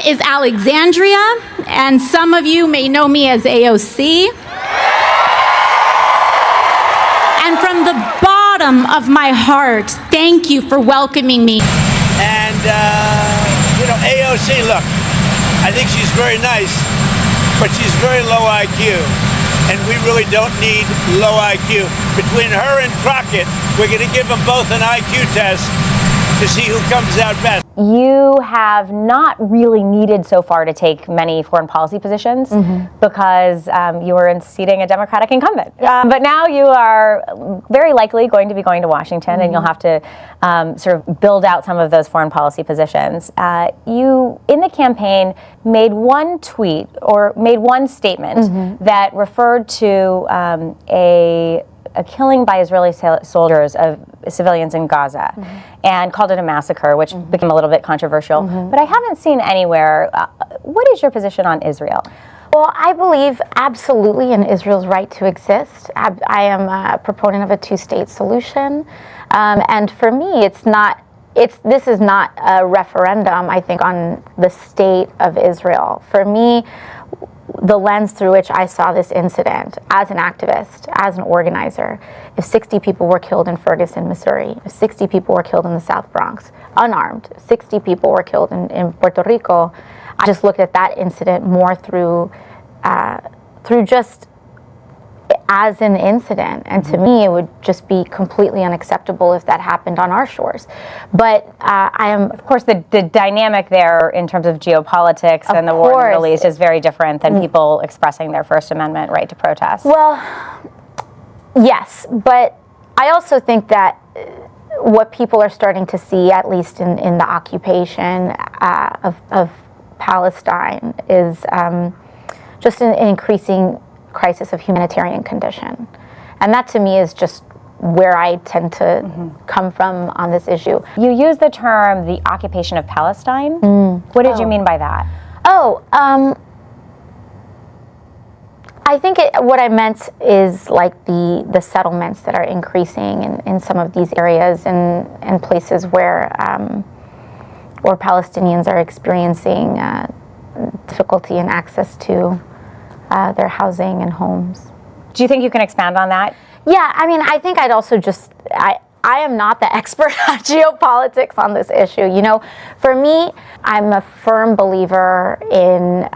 is Alexandria, and some of you may know me as AOC. And from the bottom of my heart, thank you for welcoming me. And, AOC, look, I think she's very nice, but she's very low IQ. And we really don't need low IQ. Between her and Crockett, we're going to give them both an IQ test to see who comes out best. You have not really needed so far to take many foreign policy positions because you were unseating a Democratic incumbent. But now you are very likely going to be going to Washington, and you'll have to sort of build out some of those foreign policy positions. You, in the campaign, made one tweet or made one statement that referred to a killing by Israeli soldiers of civilians in Gaza and called it a massacre, which became a little bit controversial. But I haven't seen anywhere. What is your position on Israel? Well, I believe absolutely in Israel's right to exist. I am a proponent of a two-state solution. And for me, this is not a referendum, I think, on the state of Israel. For me, the lens through which I saw this incident as an activist, as an organizer, if 60 people were killed in Ferguson, Missouri, if 60 people were killed in the South Bronx, unarmed, 60 people were killed in Puerto Rico, I just looked at that incident more through just as an incident. And to me, it would just be completely unacceptable if that happened on our shores. But I am... Of course, the dynamic there in terms of geopolitics and the war in the Middle East is very different than people expressing their First Amendment right to protest. Well, yes, but I also think that what people are starting to see, at least in the occupation of Palestine, is just an increasing crisis of humanitarian condition. And that to me is just where I tend to come from on this issue. You use the term the occupation of Palestine. What did you mean by that? I think what I meant is like the settlements that are increasing in some of these areas and places where Palestinians are experiencing difficulty in access to their housing and homes. Do you think you can expand on that? Yeah, I mean, I think I'd also just, I am not the expert on geopolitics on this issue. You know, for me, I'm a firm believer in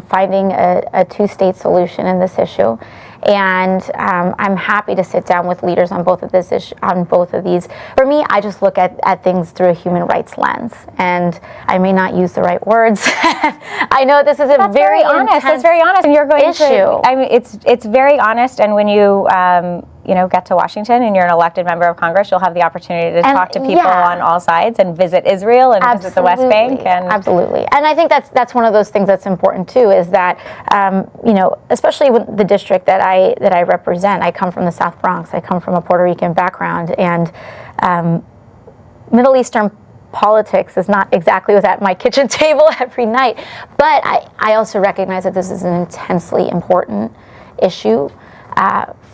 finding a two-state solution in this issue. And I'm happy to sit down with leaders on both of these. For me, I just look at things through a human rights lens, and I may not use the right words. I know this is a very honest. That's very honest, and you're going issue. I mean, it's very honest, and when you get to Washington and you're an elected member of Congress, you'll have the opportunity to talk to people on all sides and visit Israel and visit the West Bank. And absolutely, and I think that's one of those things that's important too. Is that especially with the district that I represent. I come from the South Bronx. I come from a Puerto Rican background, and Middle Eastern politics is not exactly what's at my kitchen table every night. But I also recognize that this is an intensely important issue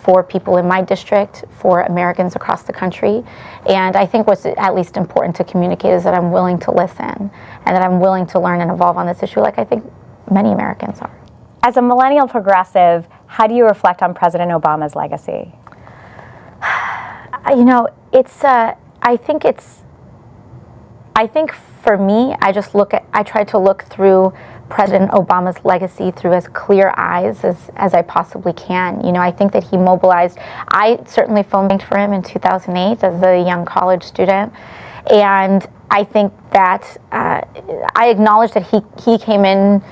for people in my district, for Americans across the country. And I think what's at least important to communicate is that I'm willing to listen and that I'm willing to learn and evolve on this issue, like I think many Americans are. As a millennial progressive, how do you reflect on President Obama's legacy? You know, I think for me, I try to look through President Obama's legacy through as clear eyes as I possibly can. You know, I think that he mobilized. I certainly phone banked for him in 2008 as a young college student, and I think that I acknowledge that he came in,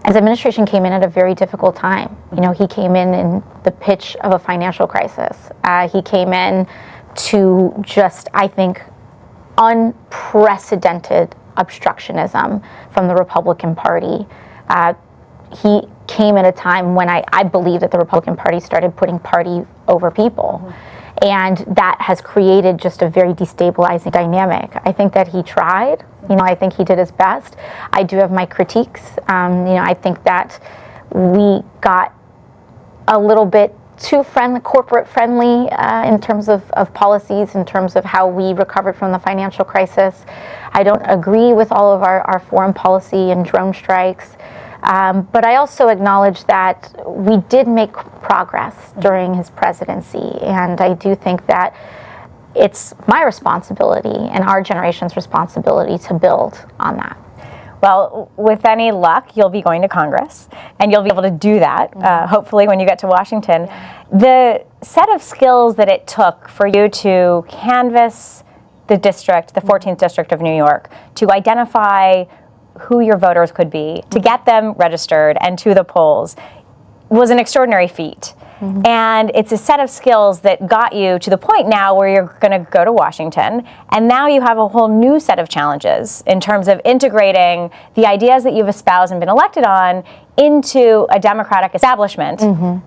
his administration came in at a very difficult time. You know, he came in the pitch of a financial crisis. He came in to just, I think, unprecedented obstructionism from the Republican Party. He came at a time when I believe that the Republican Party started putting party over people. And that has created just a very destabilizing dynamic. I think that he tried. You know, I think he did his best. I do have my critiques. You know, I think that we got a little bit too corporate friendly in terms of policies, in terms of how we recovered from the financial crisis. I don't agree with all of our foreign policy and drone strikes. But I also acknowledge that we did make progress during his presidency. And I do think that it's my responsibility and our generation's responsibility to build on that. Well, with any luck, you'll be going to Congress, and you'll be able to do that, hopefully, when you get to Washington. The set of skills that it took for you to canvass the district, the 14th District of New York, to identify who your voters could be, to get them registered and to the polls, was an extraordinary feat. And it's a set of skills that got you to the point now where you're going to go to Washington, and now you have a whole new set of challenges in terms of integrating the ideas that you've espoused and been elected on into a democratic establishment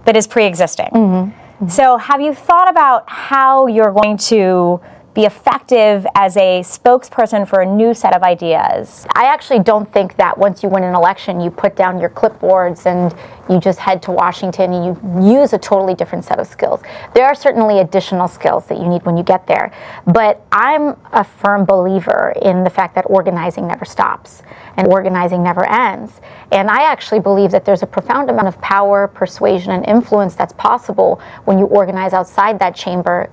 that is pre-existing. So have you thought about how you're going to be effective as a spokesperson for a new set of ideas? I actually don't think that once you win an election, you put down your clipboards and you just head to Washington and you use a totally different set of skills. There are certainly additional skills that you need when you get there, but I'm a firm believer in the fact that organizing never stops and organizing never ends. And I actually believe that there's a profound amount of power, persuasion, and influence that's possible when you organize outside that chamber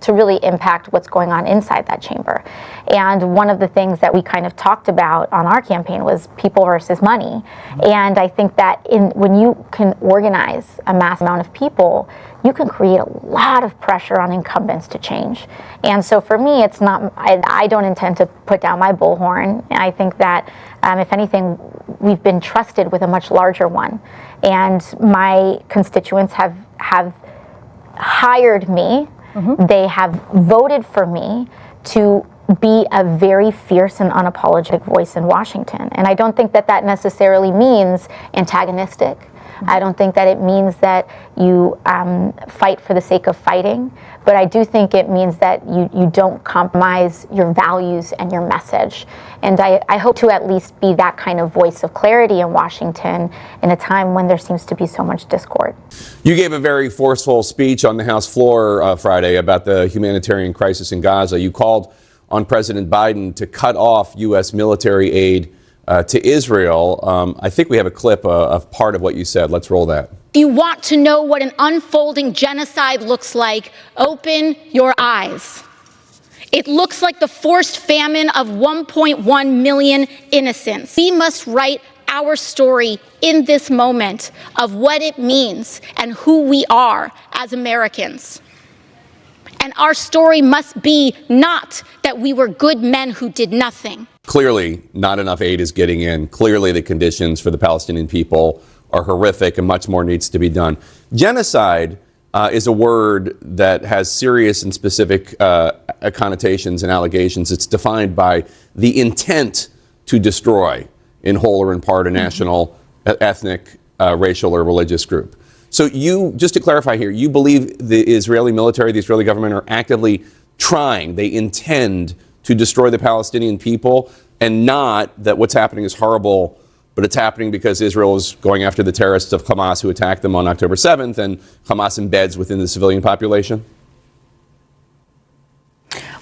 to really impact what's going on inside that chamber. And one of the things that we kind of talked about on our campaign was people versus money. And I think that when you can organize a mass amount of people, you can create a lot of pressure on incumbents to change. And so for me, it's not, I don't intend to put down my bullhorn. I think that if anything, we've been trusted with a much larger one. And my constituents have hired me. They have voted for me to be a very fierce and unapologetic voice in Washington. And I don't think that that necessarily means antagonistic. I don't think that it means that you fight for the sake of fighting, but I do think it means that you don't compromise your values and your message. And I hope to at least be that kind of voice of clarity in Washington in a time when there seems to be so much discord. You gave a very forceful speech on the House floor Friday about the humanitarian crisis in Gaza. You called on President Biden to cut off U.S. military aid to Israel. I think we have a clip of part of what you said. Let's roll that. If you want to know what an unfolding genocide looks like, open your eyes. It looks like the forced famine of 1.1 million innocents. We must write our story in this moment of what it means and who we are as Americans. And our story must be not that we were good men who did nothing. Clearly, not enough aid is getting in. Clearly, the conditions for the Palestinian people are horrific and much more needs to be done. Genocide is a word that has serious and specific connotations and allegations. It's defined by the intent to destroy in whole or in part a national, ethnic, racial, or religious group. So you, just to clarify here, you believe the Israeli military, the Israeli government are actively trying, they intend to destroy the Palestinian people, and not that what's happening is horrible, but it's happening because Israel is going after the terrorists of Hamas who attacked them on October 7th, and Hamas embeds within the civilian population?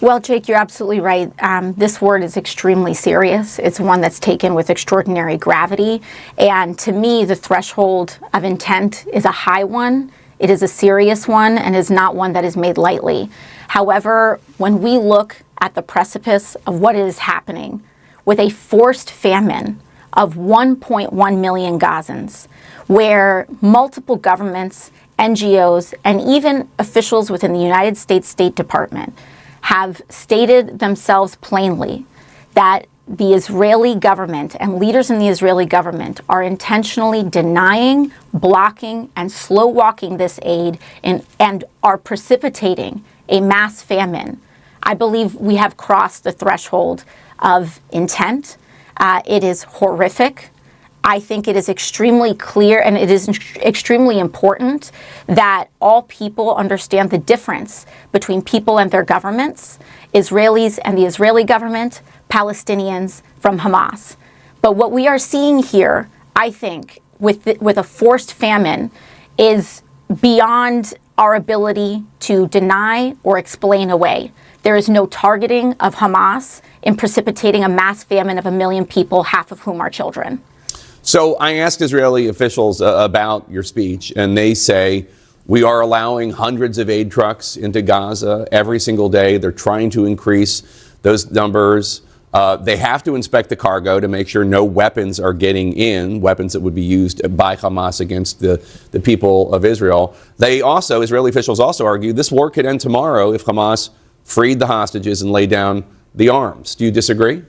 Well, Jake, you're absolutely right. This word is extremely serious. It's one that's taken with extraordinary gravity. And to me, the threshold of intent is a high one. It is a serious one and is not one that is made lightly. However, when we look at the precipice of what is happening with a forced famine of 1.1 million Gazans, where multiple governments, NGOs, and even officials within the United States State Department have stated themselves plainly that the Israeli government and leaders in the Israeli government are intentionally denying, blocking, and slow walking this aid and are precipitating a mass famine. I believe we have crossed the threshold of intent. It is horrific. I think it is extremely clear and it is extremely important that all people understand the difference between people and their governments, Israelis and the Israeli government, Palestinians from Hamas. But what we are seeing here, I think, with a forced famine is beyond our ability to deny or explain away. There is no targeting of Hamas in precipitating a mass famine of 1 million people, half of whom are children. So I asked Israeli officials about your speech, and they say we are allowing hundreds of aid trucks into Gaza every single day. They're trying to increase those numbers. They have to inspect the cargo to make sure no weapons are getting in, weapons that would be used by Hamas against the people of Israel. Israeli officials also argue this war could end tomorrow if Hamas freed the hostages and laid down the arms. Do you disagree?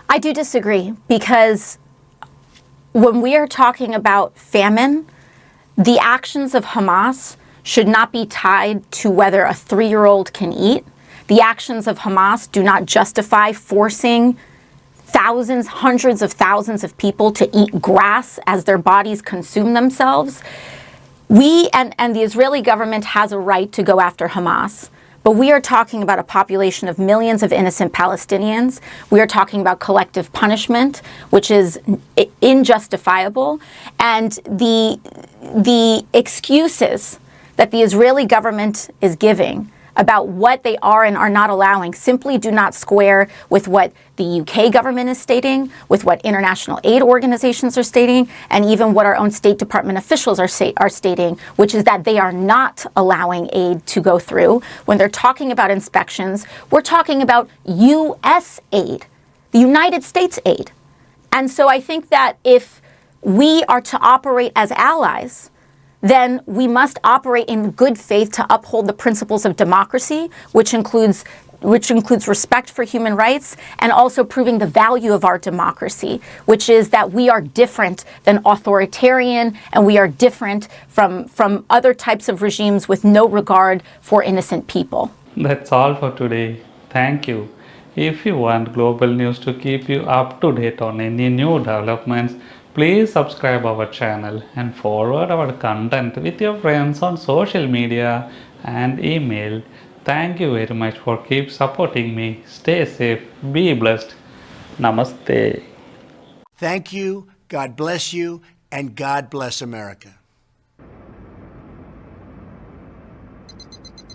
I do disagree, because when we are talking about famine, the actions of Hamas should not be tied to whether a 3-year-old can eat. The actions of Hamas do not justify forcing thousands, hundreds of thousands of people to eat grass as their bodies consume themselves. We and the Israeli government has a right to go after Hamas. But we are talking about a population of millions of innocent Palestinians. We are talking about collective punishment, which is injustifiable. And the excuses that the Israeli government is giving about what they are and are not allowing simply do not square with what the UK government is stating, with what international aid organizations are stating, and even what our own State Department officials are stating, which is that they are not allowing aid to go through. When they're talking about inspections, we're talking about U.S. aid, the United States aid. And so I think that if we are to operate as allies, then we must operate in good faith to uphold the principles of democracy, which includes respect for human rights, and also proving the value of our democracy, which is that we are different than authoritarian, and we are different from other types of regimes with no regard for innocent people. That's all for today. Thank you. If you want global news to keep you up to date on any new developments, please subscribe our channel and forward our content with your friends on social media and email. Thank you very much for keep supporting me. Stay safe, be blessed. Namaste. Thank you, God bless you, and God bless America.